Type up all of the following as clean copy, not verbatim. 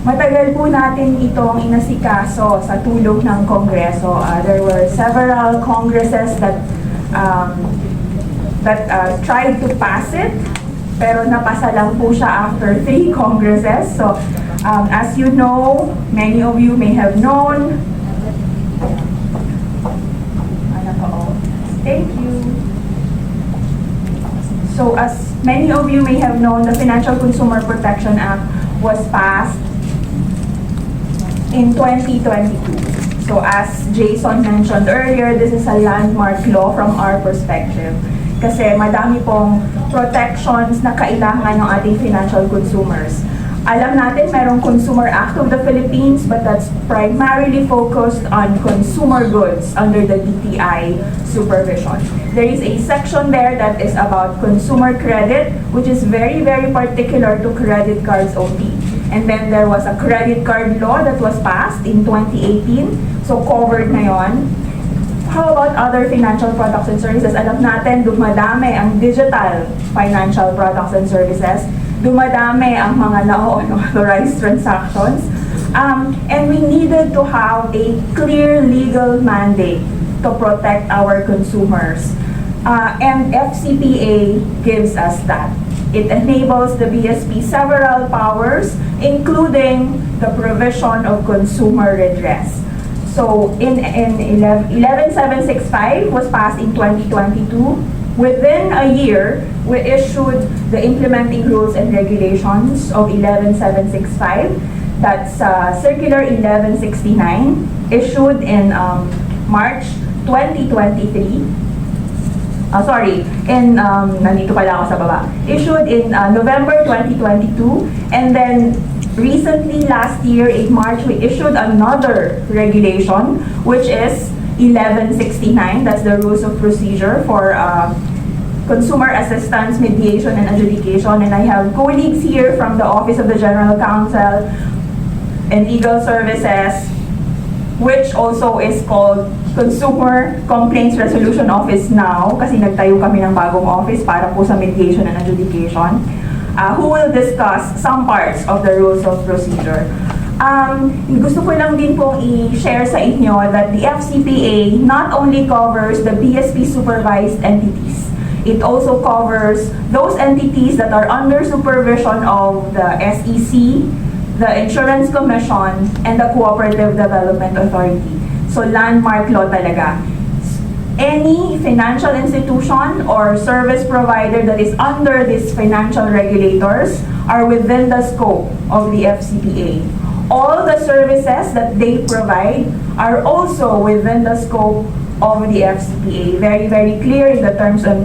Matagal po natin itong inasikaso sa tulong ng Kongreso. There were several congresses that tried to pass it, pero napasa lang po siya after 3 congresses. So, as you know, many of you may have known. Thank you. So, as many of you may have known, the Financial Consumer Protection Act was passed in 2022. So, as Jason mentioned earlier, this is a landmark law from our perspective. Kasi madami pong protections na kailangan ng ating financial consumers. Alam natin merong Consumer Act of the Philippines, but that's primarily focused on consumer goods under the DTI supervision. There is a section there that is about consumer credit, which is very, very particular to credit cards only. And then there was a credit card law that was passed in 2018, so covered na yon. How about other financial products and services? Alam natin, dumadami ang digital financial products and services. Dumadami ang mga unauthorized transactions. And we needed to have a clear legal mandate to protect our consumers. And FCPA gives us that. It enables the BSP several powers, including the provision of consumer redress. So, in 11765 was passed in 2022. Within a year, we issued the implementing rules and regulations of 11765. That's Circular 1169, issued in March 2023. Nandito pala ako sa baba. Issued in November 2022, and then recently, last year, in March, we issued another regulation, which is 1169. That's the rules of procedure for consumer assistance, mediation, and adjudication. And I have colleagues here from the Office of the General Counsel and Legal Services, which also is called Consumer Complaints Resolution Office now, kasi nagtayo kami ng bagong office para po sa mediation and adjudication, who will discuss some parts of the rules of procedure. Gusto ko lang din pong i-share sa inyo that the FCPA not only covers the BSP supervised entities, it also covers those entities that are under supervision of the SEC, the Insurance Commission, and the Cooperative Development Authority. So landmark law talaga. Any financial institution or service provider that is under these financial regulators are within the scope of the FCPA. All the services that they provide are also within the scope of the FCPA. Very, very clear in the terms or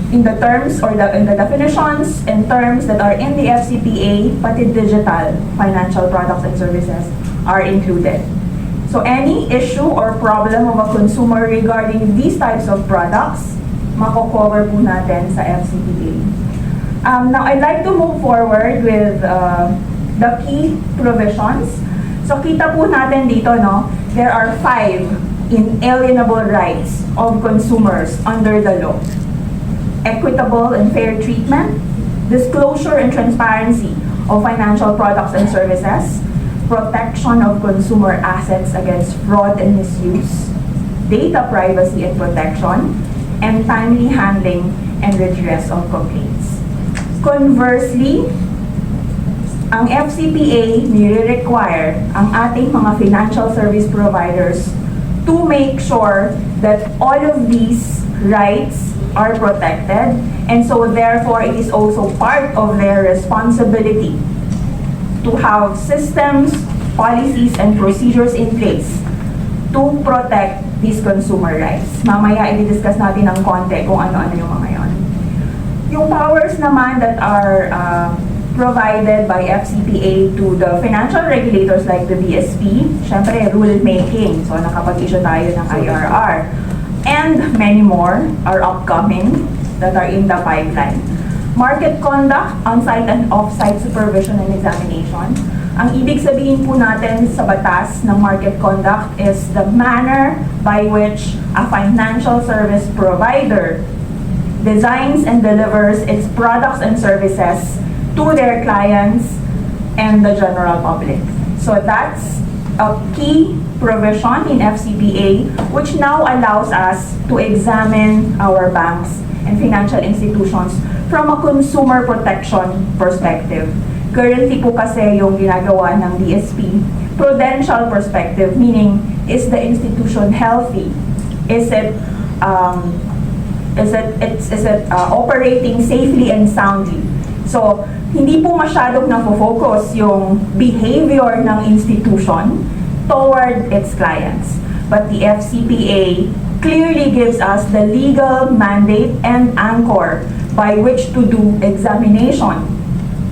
in the definitions and terms that are in the FCPA, pati digital financial products and services are included. So any issue or problem of a consumer regarding these types of products, mako-cover po natin sa FCPA. Now, I'd like to move forward with the key provisions. So kita po natin dito, there are 5 inalienable rights of consumers under the law. Equitable and fair treatment, disclosure and transparency of financial products and services, protection of consumer assets against fraud and misuse, data privacy and protection, and timely handling and redress of complaints. Conversely, ang FCPA nire-require ang ating mga financial service providers to make sure that all of these rights are protected, and so therefore it is also part of their responsibility to have systems, policies, and procedures in place to protect these consumer rights. Mamaya i-discuss natin ng konti kung ano-ano yung mga yon. Yung powers naman that are provided by FCPA to the financial regulators like the BSP, syempre rule making, so nakapag-issue tayo ng IRR, and many more are upcoming that are in the pipeline. Market conduct, on-site and off-site supervision and examination. Ang ibig sabihin po natin sa batas ng market conduct is the manner by which a financial service provider designs and delivers its products and services to their clients and the general public. So that's a key provision in FCPA, which now allows us to examine our banks and financial institutions from a consumer protection perspective. Currently po kasi yung ginagawa ng DSP, prudential perspective, meaning, is the institution healthy? Is it operating safely and soundly? So, hindi po masyadong na-focus yung behavior ng institution toward its clients. But the FCPA clearly gives us the legal mandate and anchor by which to do examination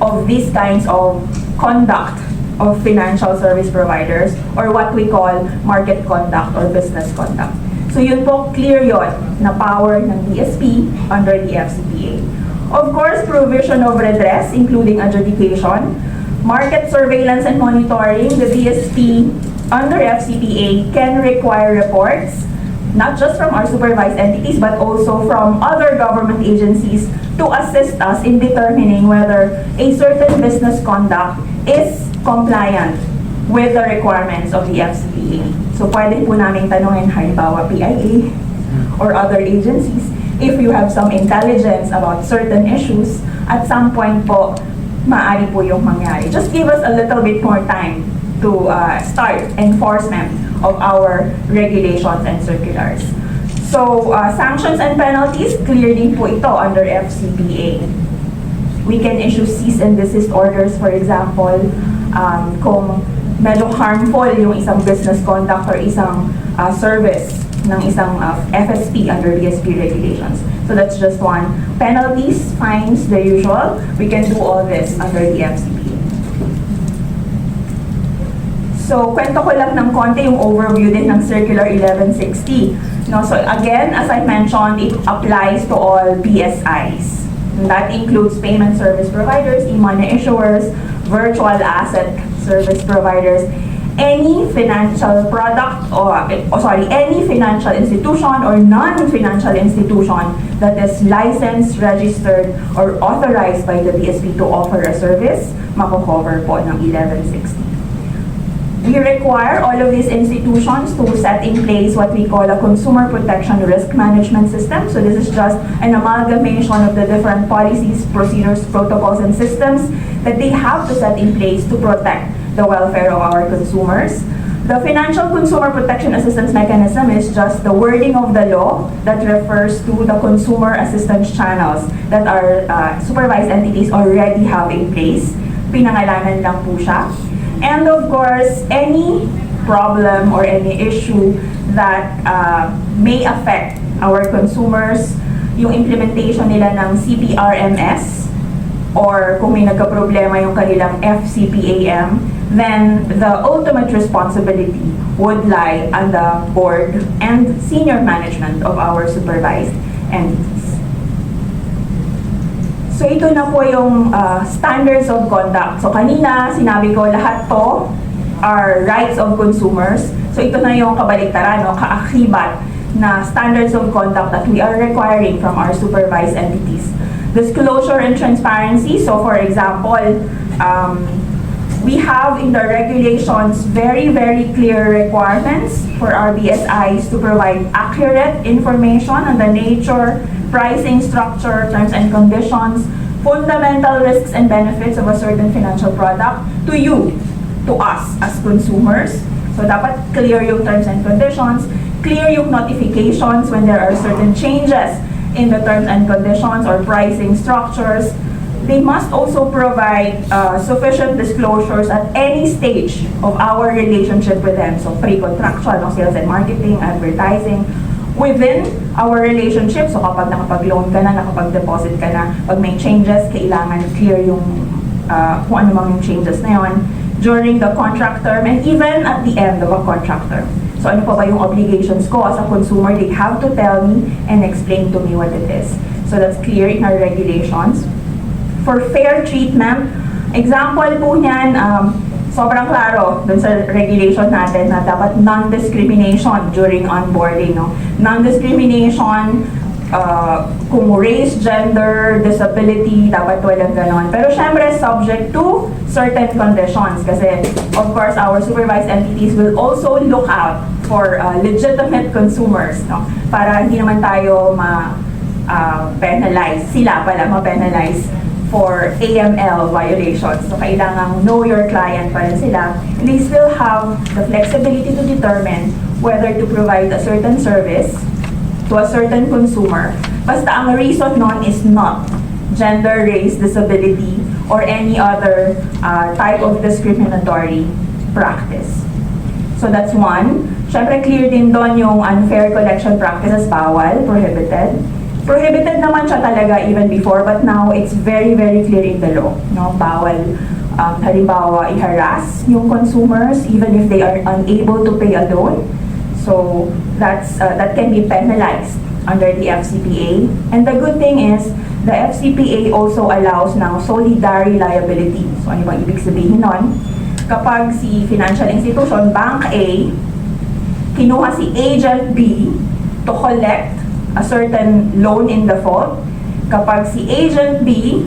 of these kinds of conduct of financial service providers, or what we call market conduct or business conduct. So yun po, clear yun na power ng DSP under the FCPA. Of course, provision of redress, including adjudication, market surveillance and monitoring. The DSP under FCPA can require reports, not just from our supervised entities, but also from other government agencies to assist us in determining whether a certain business conduct is compliant with the requirements of the FCPA. So pwede po namin tanungin, halimbawa PIA or other agencies, if you have some intelligence about certain issues, at some point po, maaari po yung mangyari. Just give us a little bit more time to start enforcement of our regulations and circulars. So, sanctions and penalties, clear din po ito under FCPA. We can issue cease and desist orders, for example, kung medyo harmful yung isang business conduct or isang service ng isang FSP under BSP regulations. So that's just one. Penalties, fines, the usual. We can do all this under the FCPA. So, kwento ko lang ng konti yung overview din ng Circular 1160. No, so again, as I mentioned, it applies to all BSIs. And that includes payment service providers, e-money issuers, virtual asset service providers, any financial product any financial institution or non-financial institution that is licensed, registered, or authorized by the BSP to offer a service, mako-cover po ng 1160. We require all of these institutions to set in place what we call a consumer protection risk management system. So this is just an amalgamation of the different policies, procedures, protocols, and systems that they have to set in place to protect the welfare of our consumers. The Financial Consumer Protection Assistance Mechanism is just the wording of the law that refers to the consumer assistance channels that our supervised entities already have in place. Pinangalanan lang po siya. And of course, any problem or any issue that may affect our consumers, yung implementation nila ng CPRMS, or kung may nagka-problema yung kanilang FCPAM, then the ultimate responsibility would lie on the board and senior management of our supervised entities. So ito na po yung standards of conduct. So kanina, sinabi ko lahat to are rights of consumers. So ito na yung kabaliktaran, no, kaakibat na standards of conduct that we are requiring from our supervised entities. Disclosure and transparency. So for example, we have in the regulations very, very clear requirements for our BSIs to provide accurate information on the nature, pricing structure, terms and conditions, fundamental risks and benefits of a certain financial product to you, to us as consumers. So dapat clear yung terms and conditions, clear yung notifications when there are certain changes in the terms and conditions or pricing structures. They must also provide sufficient disclosures at any stage of our relationship with them. So pre-contractual, no, sales and marketing, advertising, within our relationship. So kapag nakapag-loan ka na, nakapag-deposit ka na, pag may changes, kailangan clear yung kung ano mang yung changes na yun during the contract term and even at the end of a contract term. So ano pa ba yung obligations ko as a consumer? They have to tell me and explain to me what it is. So that's clear in our regulations. For fair treatment, example po niyan, sobrang klaro dun sa regulation natin na dapat non-discrimination during onboarding. No? Non-discrimination kung race, gender, disability, dapat walang ganon. Pero syempre, subject to certain conditions. Kasi, of course, our supervised entities will also look out for legitimate consumers, no? Para hindi naman tayo penalize, sila pala ma-penalize for AML violations. So, kailangang know your client pa rin sila. And they still have the flexibility to determine whether to provide a certain service to a certain consumer. Basta ang reason nun is not gender, race, disability, or any other type of discriminatory practice. So that's one. Siyempre, clear din doon yung unfair collection practices, bawal, prohibited. Prohibited naman siya talaga even before, but now it's very, very clear in the law. No? Bawal, halimbawa, i-harass yung consumers even if they are unable to pay a loan. So that can be penalized under the FCPA. And the good thing is, the FCPA also allows now solidary liability. So ano bang ibig sabihin nun? Kapag si financial institution, Bank A, kinuha si Agent B to collect a certain loan in default, kapag si Agent B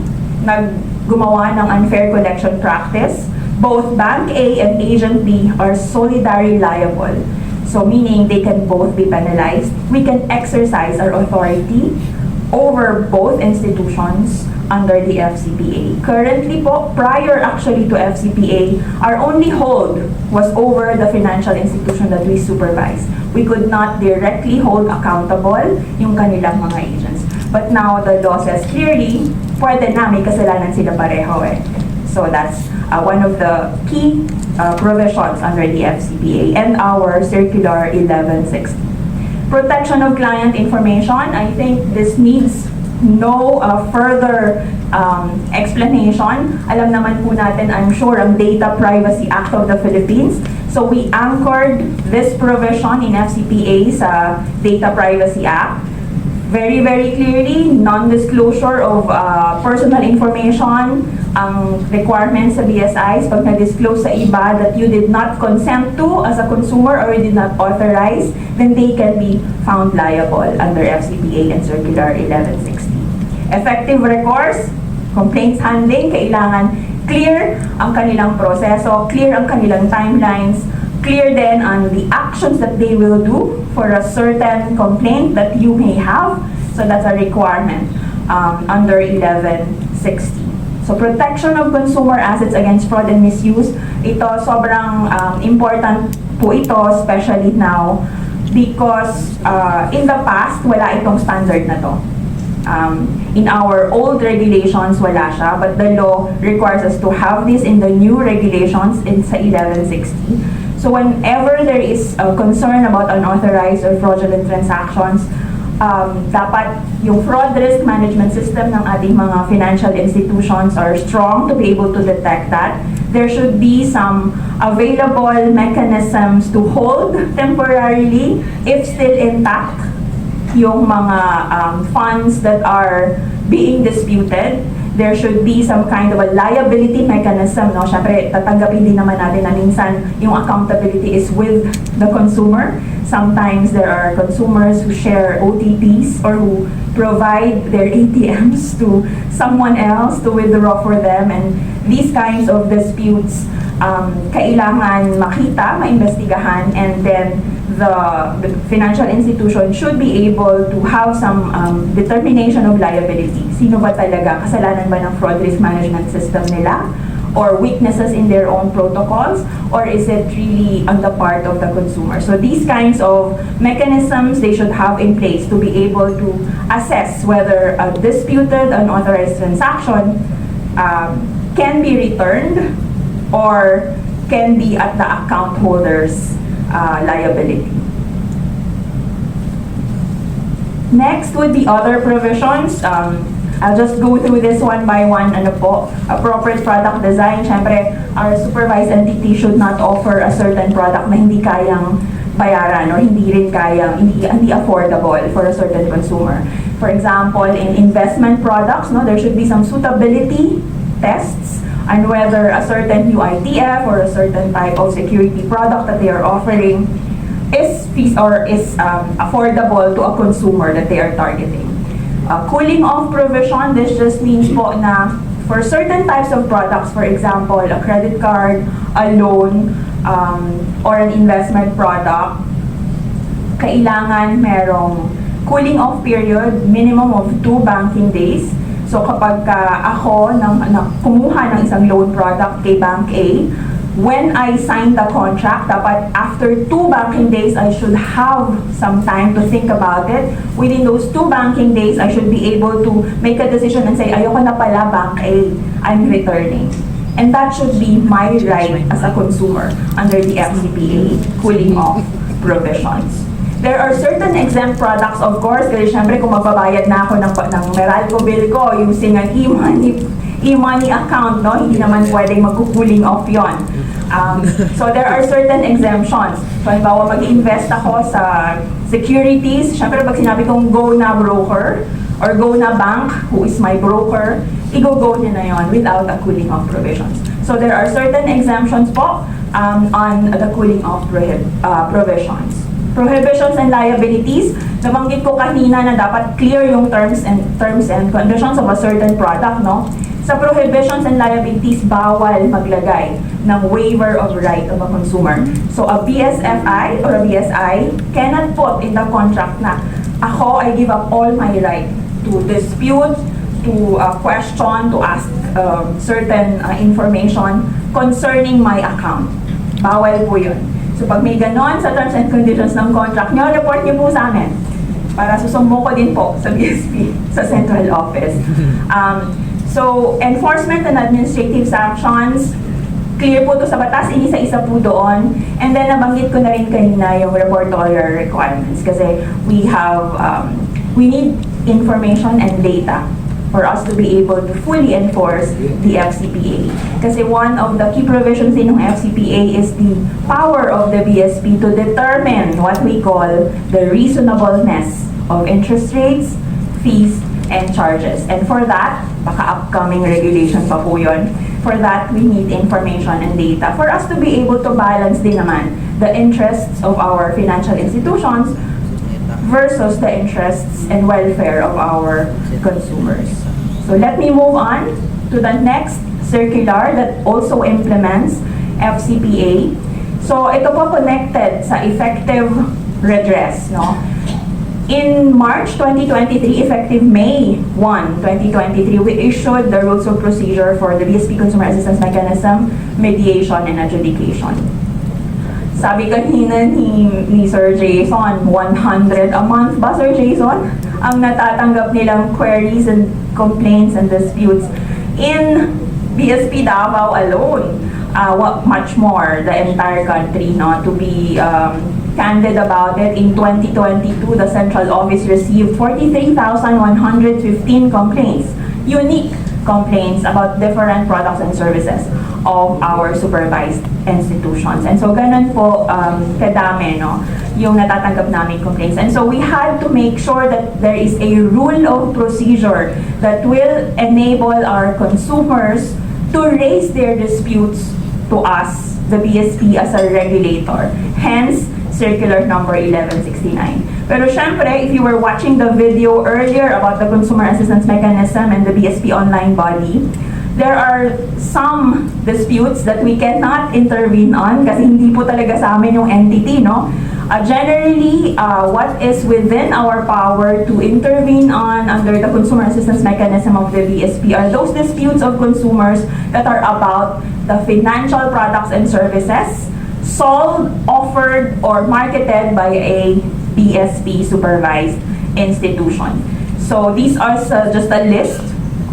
gumawa ng unfair collection practice, both Bank A and Agent B are solidary liable. So meaning they can both be penalized. We can exercise our authority over both institutions under the FCPA. Currently po, prior actually to FCPA, our only hold was over the financial institution that we supervise. We could not directly hold accountable yung kanilang mga agents. But now the law says clearly, pwede na, may kasalanan sila pareho eh. So that's one of the key provisions under the FCPA and our Circular 1160. Protection of client information, I think this needs no further explanation. Alam naman po natin, I'm sure, ang Data Privacy Act of the Philippines. So we anchored this provision in FCPA sa Data Privacy Act. Very, very clearly, non-disclosure of personal information, ang requirements sa BSIs, pag na-disclose sa iba that you did not consent to as a consumer or you did not authorize, then they can be found liable under FCPA and Circular 1160. Effective recourse, complaints handling, kailangan clear ang kanilang proseso, clear ang kanilang timelines, clear then on the actions that they will do for a certain complaint that you may have. So that's a requirement under 1160. So protection of consumer assets against fraud and misuse, ito sobrang important po ito, especially now, because in the past, wala itong standard na to. In our old regulations, wala siya, but the law requires us to have this in the new regulations in sa 1160. So whenever there is a concern about unauthorized or fraudulent transactions, dapat yung fraud risk management system ng ating mga financial institutions are strong to be able to detect that. There should be some available mechanisms to hold temporarily, if still intact, yung mga funds that are being disputed. There should be some kind of a liability mechanism, no? Siyempre, tatanggapin din naman natin na minsan yung accountability is with the consumer. Sometimes there are consumers who share OTPs or who provide their ATMs to someone else to withdraw for them, and these kinds of disputes kailangan makita, maimbestigahan, and then the financial institution should be able to have some determination of liability. Sino ba talaga? Kasalanan ba ng fraud risk management system nila? Or weaknesses in their own protocols? Or is it really on the part of the consumer? So these kinds of mechanisms, they should have in place to be able to assess whether a disputed unauthorized transaction can be returned or can be at the account holder's liability. Next would be other provisions. I'll just go through this one by one. Ano po? Appropriate product design. Siyempre, our supervised entity should not offer a certain product na hindi kayang bayaran or hindi rin kayang, hindi affordable for a certain consumer. For example, in investment products, no, there should be some suitability tests and whether a certain UITF or a certain type of security product that they are offering is affordable to a consumer that they are targeting. Cooling off provision, this just means po na for certain types of products, for example, a credit card, a loan, or an investment product, kailangan merong cooling off period, minimum of 2 banking days. So kapag ako kumuha ng isang loan product kay Bank A, when I sign the contract, dapat after 2 banking days, I should have some time to think about it. Within those 2 banking days, I should be able to make a decision and say, ayoko na pala, Bank A, I'm returning. And that should be my right as a consumer under the FCPA cooling off provisions. There are certain exempt products, of course, kasi syempre kung magbabayad na ako ng Meralco bill ko using an e-money account, no? Hindi naman pwedeng mag-cooling off yon. So there are certain exemptions. So halimbawa mag-invest ako sa securities, syempre pag sinabi kong go na broker or go na bank, who is my broker, i-go niya na yon without a cooling off provisions. So there are certain exemptions po on the cooling off provisions. Prohibitions and liabilities, nabanggit ko kanina na dapat clear yung terms and conditions of a certain product, no? Sa prohibitions and liabilities, bawal maglagay ng waiver of right of a consumer. So a BSFI or a BSI cannot put in the contract na ako, I give up all my right to dispute, to question, to ask certain information concerning my account. Bawal po yun. So pag may ganon sa terms and conditions ng contract nyo, report nyo po sa amin para susumbo ko din po sa BSP, sa central office. So enforcement and administrative sanctions, clear po to sa batas, inisa-isa po doon. And then nabanggit ko na rin kanina yung report order requirements kasi we need information and data for us to be able to fully enforce the FCPA. Kasi one of the key provisions in ng FCPA is the power of the BSP to determine what we call the reasonableness of interest rates, fees, and charges. And for that, baka upcoming regulation pa po yun. For that, we need information and data for us to be able to balance din naman the interests of our financial institutions versus the interests and welfare of our consumers. So let me move on to the next circular that also implements FCPA. So ito po connected sa effective redress, no? In March 2023, effective May 1, 2023, we issued the rules of procedure for the BSP Consumer Assistance Mechanism, mediation and adjudication. Sabi kanina ni Sir Jason, 100 a month ba, Sir Jason? Ang natatanggap nilang queries and complaints and disputes in BSP Davao alone. Much more, the entire country, no? To be candid about it, in 2022, the Central Office received 43,115 complaints, unique complaints about different products and services of our supervised institutions. And so ganun po kadami, no, yung natatanggap namin complaints. And so we had to make sure that there is a rule of procedure that will enable our consumers to raise their disputes to us, the BSP, as a regulator. Hence, Circular number 1169. Pero syempre, if you were watching the video earlier about the Consumer Assistance Mechanism and the BSP online body, there are some disputes that we cannot intervene on kasi hindi po talaga sa amin yung entity, no? Generally, what is within our power to intervene on under the Consumer Assistance Mechanism of the BSP are those disputes of consumers that are about the financial products and services sold, offered, or marketed by a BSP supervised institution. So these are just a list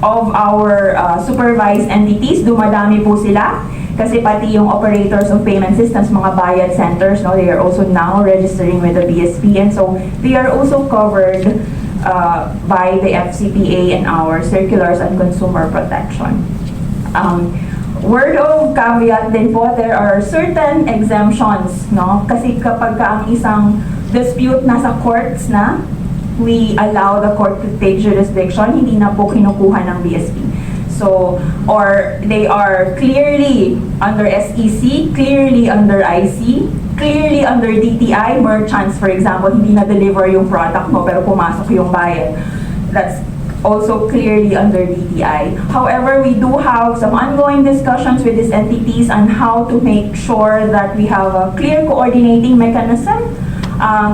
of our supervised entities. Dumadami po sila kasi pati yung operators of payment systems, mga bayad centers, no, they are also now registering with the BSP, and so they are also covered by the FCPA and our circulars on consumer protection. Word of caveat din po, there are certain exemptions, no? Kasi kapag ang isang dispute nasa courts na, we allow the court to take jurisdiction, hindi na po kinukuha ng BSP. So, or they are clearly under SEC, clearly under IC, clearly under DTI, merchants, for example, hindi na-deliver yung product mo pero pumasok yung bayad. That's also clearly under DTI. However, we do have some ongoing discussions with these entities on how to make sure that we have a clear coordinating mechanism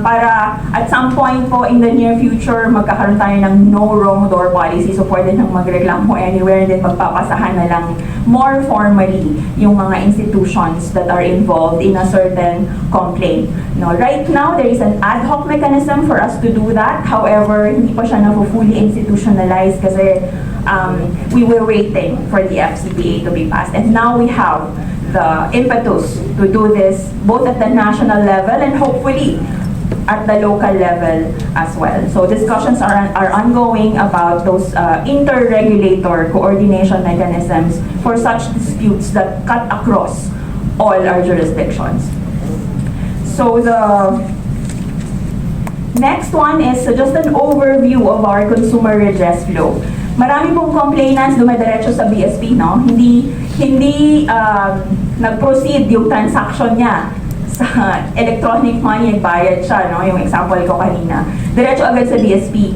para at some point po in the near future, magkakaroon tayo ng no wrong door policy. So pwede nang magreklamo anywhere and then magpapasahan na lang more formally yung mga institutions that are involved in a certain complaint. No, right now, there is an ad hoc mechanism for us to do that. However, hindi pa siya fully institutionalized kasi we were waiting for the FCPA to be passed. And now we have the impetus to do this both at the national level and hopefully at the local level as well. So discussions are ongoing about those inter-regulator coordination mechanisms for such disputes that cut across all our jurisdictions. So the next one is just an overview of our consumer redress flow. Marami pong complainants dumediretso sa BSP, no? Hindi nag-proceed yung transaction niya sa electronic money, nagbayad siya, no? Yung example ko kanina. Diretso agad sa BSP.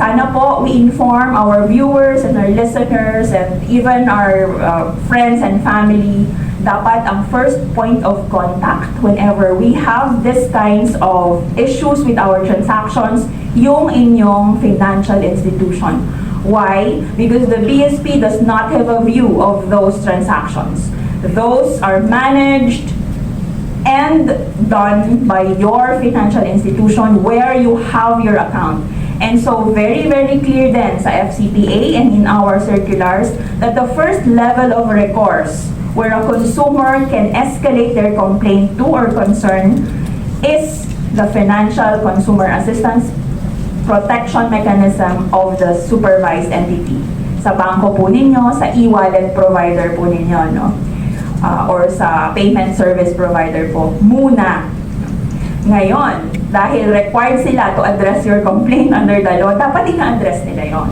Sana po we inform our viewers and our listeners and even our friends and family. Dapat ang first point of contact whenever we have these kinds of issues with our transactions, yung inyong financial institution. Why? Because the BSP does not have a view of those transactions. Those are managed and done by your financial institution where you have your account. And so very, very clear then sa FCPA and in our circulars that the first level of recourse where a consumer can escalate their complaint to or concern is the financial consumer assistance protection mechanism of the supervised entity. Sa bangko po ninyo, sa e-wallet provider po ninyo, no? Or sa payment service provider po, muna. Ngayon, dahil required sila to address your complaint under the law, dapat ina-address nila yon.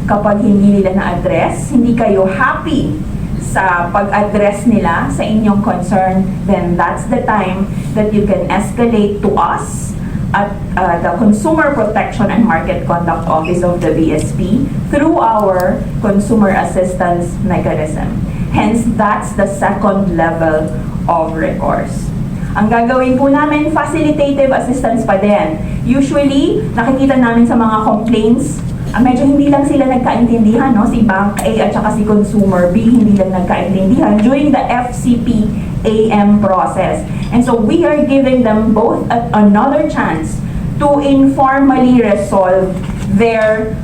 Kapag hindi nila na-address, hindi kayo happy sa pag-address nila sa inyong concern, then that's the time that you can escalate to us at the Consumer Protection and Market Conduct Office of the BSP through our Consumer Assistance Mechanism. Hence, that's the second level of recourse. Ang gagawin po namin, facilitative assistance pa din. Usually, nakikita namin sa mga complaints, medyo hindi lang sila nagkaintindihan, no? Si Bank A at saka si Consumer B, hindi lang nagkaintindihan during the FCPA process. And so we are giving them both another chance to informally resolve their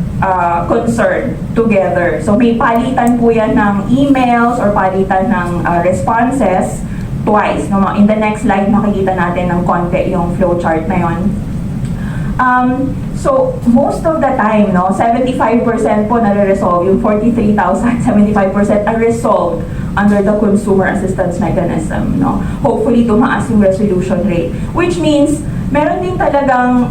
concern together. So may palitan po yan ng emails or palitan ng responses twice. No? In the next slide, makikita natin ng konti yung flowchart na yon. So, most of the time, no, 75% po nare-resolve, yung 43,000, 75% are resolved under the Consumer Assistance Mechanism. No? Hopefully, tumaas yung resolution rate. Which means, meron din talagang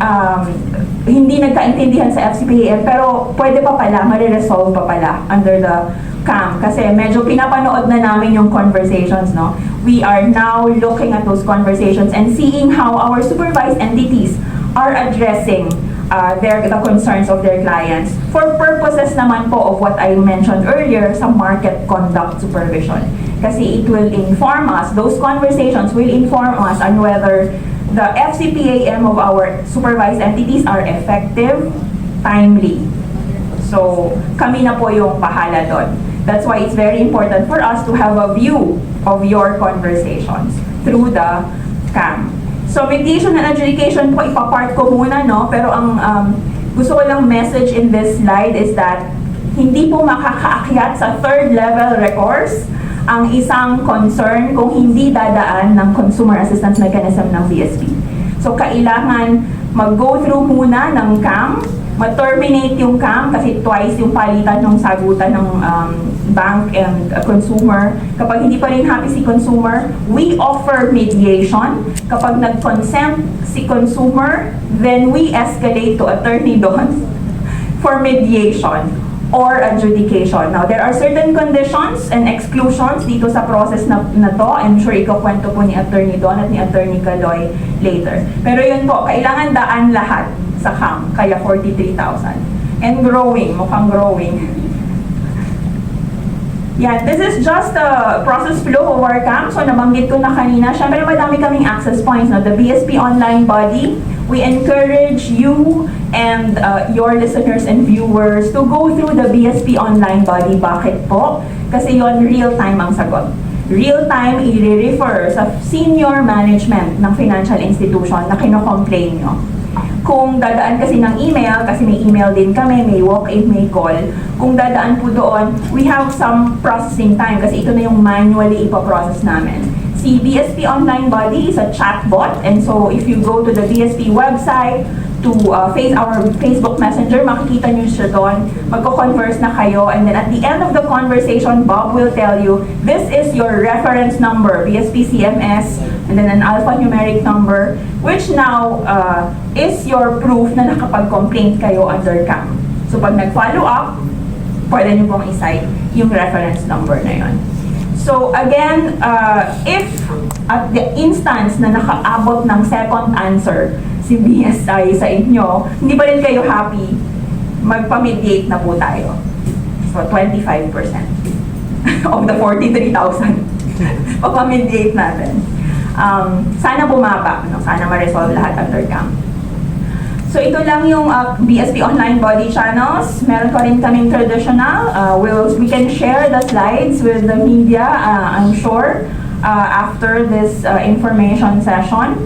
hindi nagkaintindihan sa FCPA, pero pwede pa pala, mare-resolve pa pala under the CAM. Kasi medyo pinapanood na namin yung conversations, no? We are now looking at those conversations and seeing how our supervised entities are addressing the concerns of their clients for purposes naman po of what I mentioned earlier sa market conduct supervision. Kasi it will inform us, those conversations will inform us on whether the FCPAM of our supervised entities are effective, timely. So, kami na po yung bahala doon. That's why it's very important for us to have a view of your conversations through the CAM. So, mediation and adjudication po, ipapart ko muna, no? Pero ang gusto ko lang message in this slide is that hindi po makakaakyat sa third level recourse ang isang concern kung hindi dadaan ng Consumer Assistance Mechanism ng BSP. So, kailangan mag-go through muna ng CAM, ma-terminate yung CAM kasi twice yung palitan ng sagutan ng bank and consumer. Kapag hindi pa rin happy si consumer, we offer mediation. Kapag nag-consent si consumer, then we escalate to attorney doon for mediation or adjudication. Now, there are certain conditions and exclusions dito sa process na to. I'm sure ikakwento po ni Attorney Don at ni Attorney Caloy later. Pero yun po, kailangan daan lahat sa CAM, kaya 43,000. And growing, mukhang growing. Yeah, this is just the process flow of our camp. So nabanggit ko na kanina, syempre madami kaming access points. No? The BSP online body, we encourage you and your listeners and viewers to go through the BSP online body. Bakit po? Kasi yon real-time ang sagot. Real-time, i-refer sa senior management ng financial institution na kino-complain nyo. Kung dadaan kasi ng email, kasi may email din kami, may walk-in, may call, kung dadaan po doon, we have some processing time kasi ito na yung manually ipaprocess namin. Si BSP Online Body is a chatbot, and so if you go to the BSP website, to face our Facebook Messenger, makikita nyo siya doon, magko-converse na kayo, and then at the end of the conversation, Bob will tell you, this is your reference number, BSP CMS, and then an alphanumeric number, which now is your proof na nakapag-complaint kayo under CAM. So pag nag-follow up, pwede nyo pong isite yung reference number na yon. So again, if at the instance na nakaabot ng second answer si BSI sa inyo, hindi pa rin kayo happy, magpa-mediate na po tayo. So 25% of the 43,000. Papa-mediate natin. Sana bumaba, no? Sana ma-resolve lahat under CAM. So ito lang yung BSP online body channels. Meron pa rin kaming traditional. We can share the slides with the media, I'm sure, after this information session.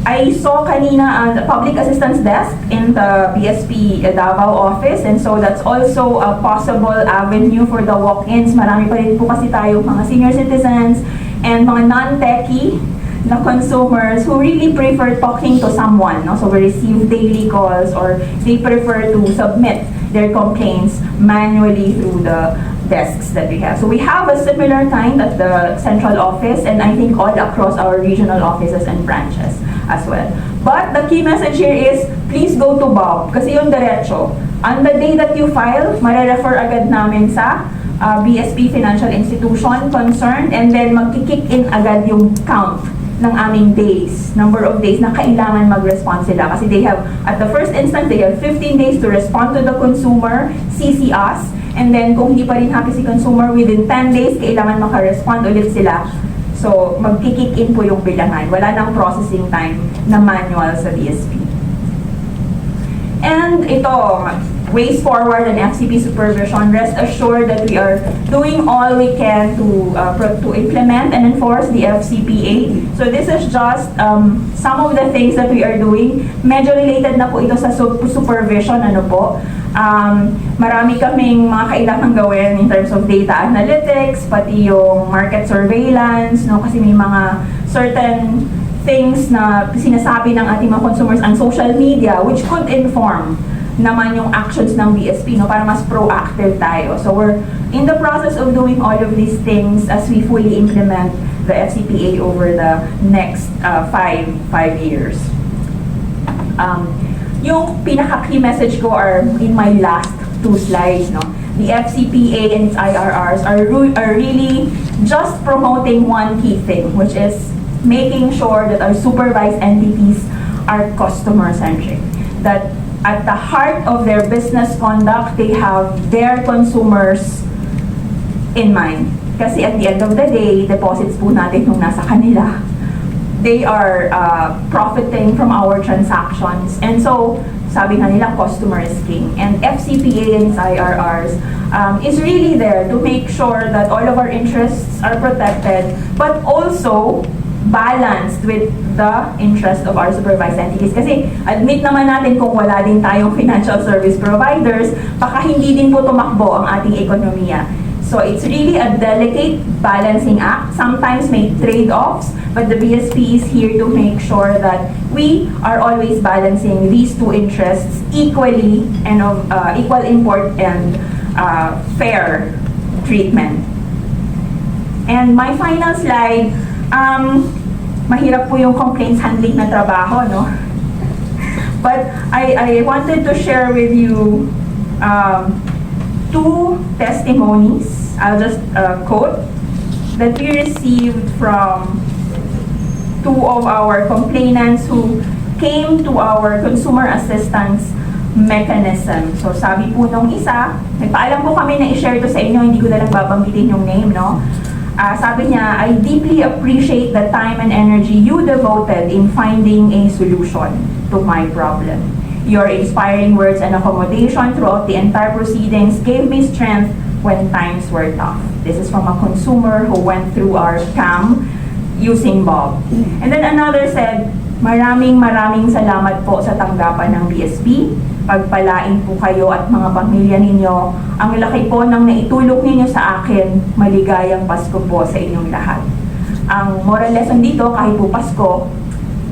I saw kanina the public assistance desk in the BSP Davao office, and so that's also a possible avenue for the walk-ins. Marami pa rin po kasi tayo mga senior citizens and mga non-techie na consumers who really prefer talking to someone. No? So we receive daily calls or they prefer to submit their complaints manually through the desks that we have. So we have a similar kind at the central office, and I think all across our regional offices and branches as well. But the key message here is, please go to Bob, kasi yung diretso. On the day that you file, mare-refer agad namin sa BSP financial institution concerned, and then magkikick in agad yung count ng aming days, number of days na kailangan mag-respond sila. Kasi they have, at the first instance, they have 15 days to respond to the consumer, CC us, and then kung hindi pa rin happy si consumer, within 10 days, kailangan maka-respond ulit sila. So, magkikick in po yung bilangan. Wala nang processing time na manual sa BSP. And ito, ways forward and FCP supervision, rest assured that we are doing all we can to implement and enforce the FCPA. So this is just some of the things that we are doing. Medyo related na po ito sa supervision, ano po. Marami kaming mga kailangang gawin in terms of data analytics, pati yung market surveillance, no? Kasi may mga certain things na sinasabi ng ating mga consumers on social media which could inform naman yung actions ng BSP, no, para mas proactive tayo. So we're in the process of doing all of these things as we fully implement the FCPA over the next 5 years. Yung pinaka-key message ko are in my last 2 slides. No? The FCPA and its IRRs are really just promoting one key thing, which is making sure that our supervised entities are customer-centric. That at the heart of their business conduct, they have their consumers in mind. Kasi at the end of the day, deposits po natin yung nasa kanila. They are profiting from our transactions. And so, sabi nga nila, customer is king. And FCPA and its IRRs is really there to make sure that all of our interests are protected, but also balanced with the interest of our supervised entities. Kasi admit naman natin kung wala din tayong financial service providers, baka hindi din po tumakbo ang ating ekonomiya. So it's really a delicate balancing act. Sometimes may trade-offs, but the BSP is here to make sure that we are always balancing these two interests equally and of equal import and fair treatment. And my final slide, mahirap po yung complaints handling na trabaho, no? But I wanted to share with you 2 testimonies. I'll just quote that we received from 2 of our complainants who came to our consumer assistance mechanism. So sabi po nung isa, nagpaalam po kami na i-share to sa inyo, hindi ko na lang babanggitin yung name, no? Sabi niya, I deeply appreciate the time and energy you devoted in finding a solution to my problem. Your inspiring words and accommodation throughout the entire proceedings gave me strength when times were tough. This is from a consumer who went through our scam using Bob. And then another said, maraming salamat po sa tanggapan ng BSP. Pagpalain po kayo at mga pamilya ninyo. Ang laki po ng naitulong ninyo sa akin. Maligayang Pasko po sa inyong lahat. Ang moral lesson dito, kahit po Pasko,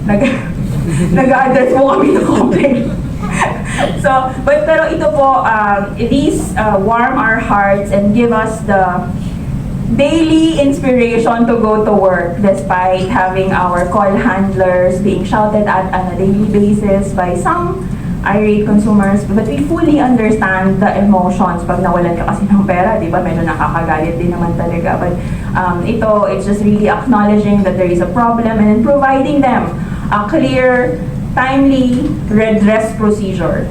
nag-address po kami ng complaint. Pero ito po, these warm our hearts and give us the daily inspiration to go to work despite having our call handlers being shouted at on a daily basis by some irate consumers. But we fully understand the emotions pag nawalan ka kasi ng pera, di ba? Medyo nakakagalit din naman talaga. But it's just really acknowledging that there is a problem and then providing them a clear, timely redress procedure.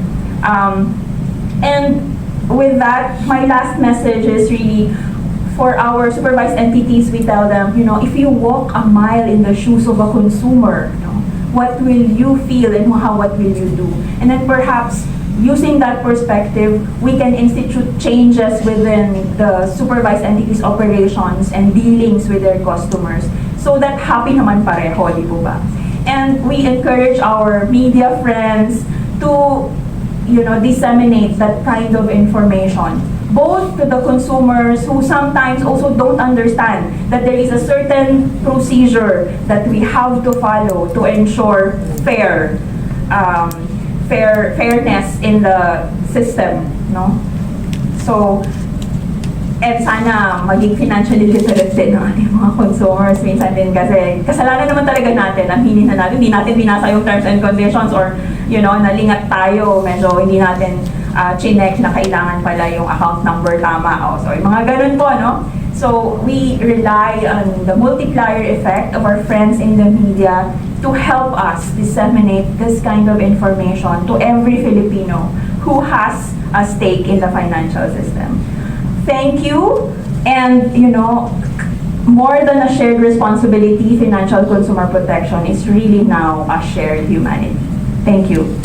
And with that, my last message is really for our supervised entities. We tell them, if you walk a mile in the shoes of a consumer, what will you feel and what will you do? And then perhaps using that perspective, we can institute changes within the supervised entities operations and dealings with their customers so that happy naman pareho, di po ba? And we encourage our media friends to disseminate that kind of information, both to the consumers who sometimes also don't understand that there is a certain procedure that we have to follow to ensure fairness in the system, no? So, and sana maging financially literate din ng ating mga consumers. Minsan din kasi kasalanan naman talaga natin, aminin na natin, hindi natin binasa yung terms and conditions or nalingat tayo, medyo hindi natin chinek na kailangan pala yung account number tama. So, yung mga ganun po, no? So, we rely on the multiplier effect of our friends in the media to help us disseminate this kind of information to every Filipino who has a stake in the financial system. Thank you, and more than a shared responsibility, financial consumer protection is really now a shared humanity. Thank you.